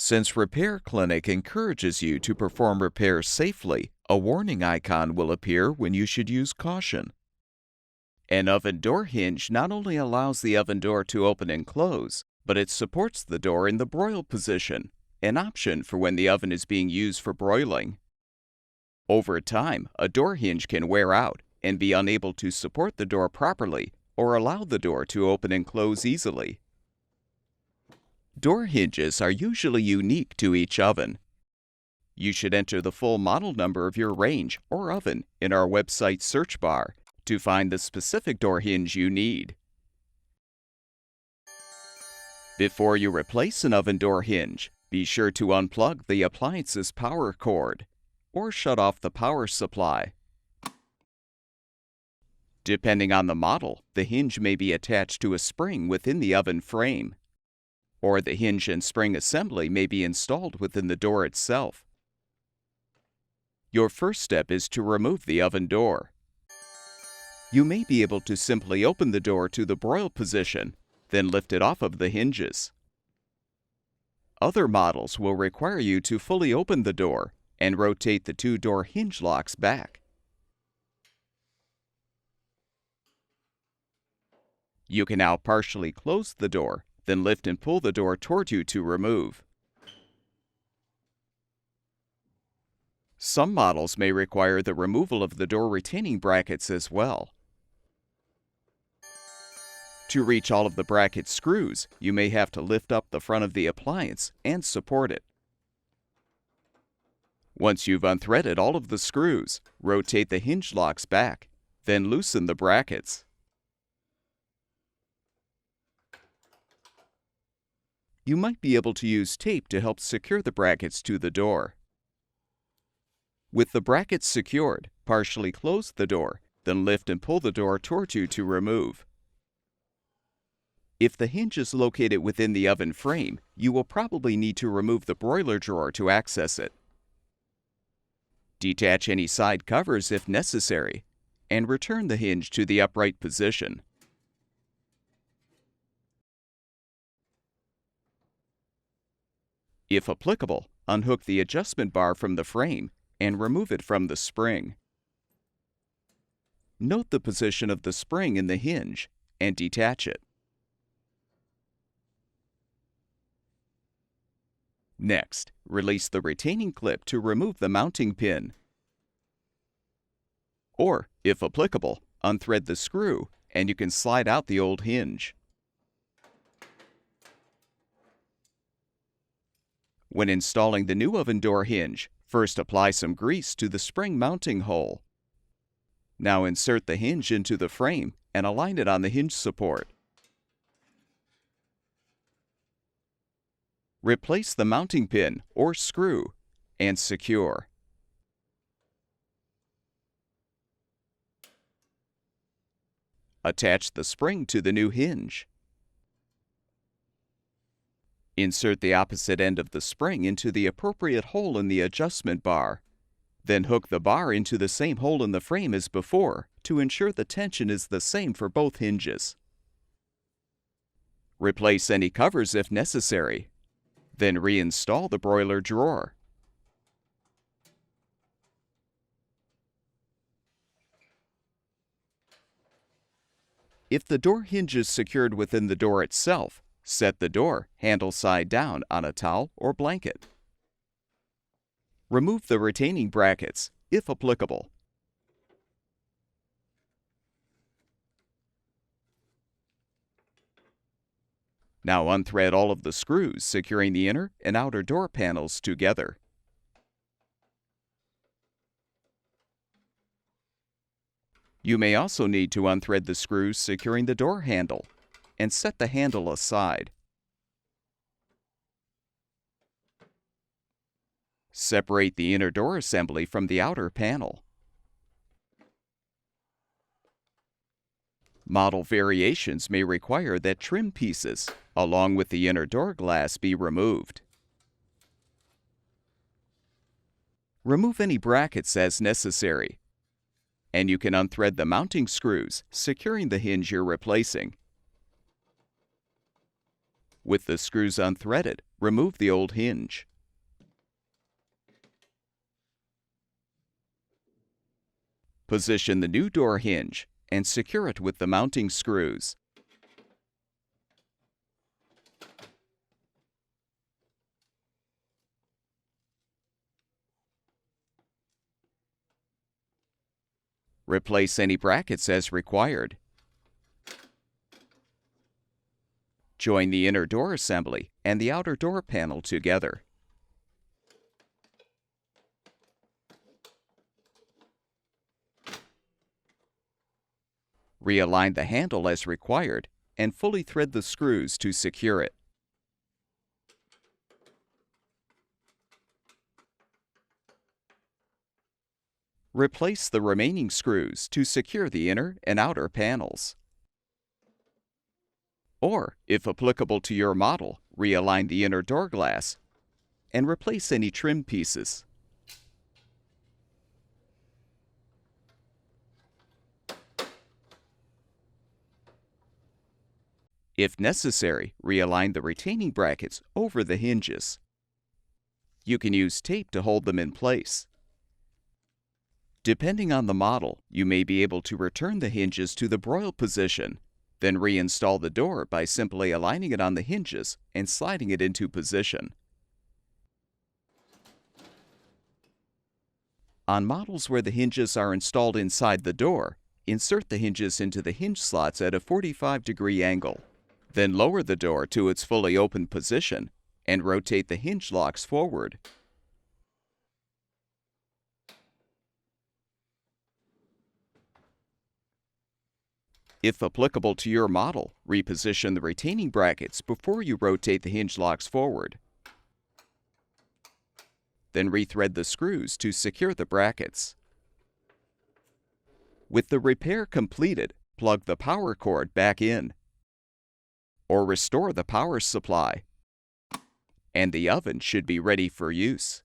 Since RepairClinic encourages you to perform repairs safely, a warning icon will appear when you should use caution. An oven door hinge not only allows the oven door to open and close, but it supports the door in the broil position, an option for when the oven is being used for broiling. Over time, a door hinge can wear out and be unable to support the door properly or allow the door to open and close easily. Door hinges are usually unique to each oven. You should enter the full model number of your range or oven in our website search bar to find the specific door hinge you need. Before you replace an oven door hinge, be sure to unplug the appliance's power cord or shut off the power supply. Depending on the model, the hinge may be attached to a spring within the oven frame, or the hinge and spring assembly may be installed within the door itself. Your first step is to remove the oven door. You may be able to simply open the door to the broil position, then lift it off of the hinges. Other models will require you to fully open the door and rotate the two door hinge locks back. You can now partially close the door, then lift and pull the door toward you to remove. Some models may require the removal of the door retaining brackets as well. To reach all of the bracket screws, you may have to lift up the front of the appliance and support it. Once you've unthreaded all of the screws, rotate the hinge locks back, then loosen the brackets. You might be able to use tape to help secure the brackets to the door. With the brackets secured, partially close the door, then lift and pull the door toward you to remove. If the hinge is located within the oven frame, you will probably need to remove the broiler drawer to access it. Detach any side covers if necessary, and return the hinge to the upright position. If applicable, unhook the adjustment bar from the frame and remove it from the spring. Note the position of the spring in the hinge and detach it. Next, release the retaining clip to remove the mounting pin. Or, if applicable, unthread the screw and you can slide out the old hinge. When installing the new oven door hinge, first apply some grease to the spring mounting hole. Now insert the hinge into the frame and align it on the hinge support. Replace the mounting pin or screw and secure. Attach the spring to the new hinge. Insert the opposite end of the spring into the appropriate hole in the adjustment bar. Then hook the bar into the same hole in the frame as before to ensure the tension is the same for both hinges. Replace any covers if necessary. Then reinstall the broiler drawer. If the door hinge is secured within the door itself, set the door handle side down on a towel or blanket. Remove the retaining brackets, if applicable. Now unthread all of the screws securing the inner and outer door panels together. You may also need to unthread the screws securing the door handle and set the handle aside. Separate the inner door assembly from the outer panel. Model variations may require that trim pieces, along with the inner door glass, be removed. Remove any brackets as necessary, and you can unthread the mounting screws, securing the hinge you're replacing. With the screws unthreaded, remove the old hinge. Position the new door hinge and secure it with the mounting screws. Replace any brackets as required. Join the inner door assembly and the outer door panel together. Realign the handle as required and fully thread the screws to secure it. Replace the remaining screws to secure the inner and outer panels. Or, if applicable to your model, realign the inner door glass and replace any trim pieces. If necessary, realign the retaining brackets over the hinges. You can use tape to hold them in place. Depending on the model, you may be able to return the hinges to the broil position, then reinstall the door by simply aligning it on the hinges and sliding it into position. On models where the hinges are installed inside the door, insert the hinges into the hinge slots at a 45-degree angle. Then lower the door to its fully open position and rotate the hinge locks forward. If applicable to your model, reposition the retaining brackets before you rotate the hinge locks forward. Then rethread the screws to secure the brackets. With the repair completed, plug the power cord back in, or restore the power supply, and the oven should be ready for use.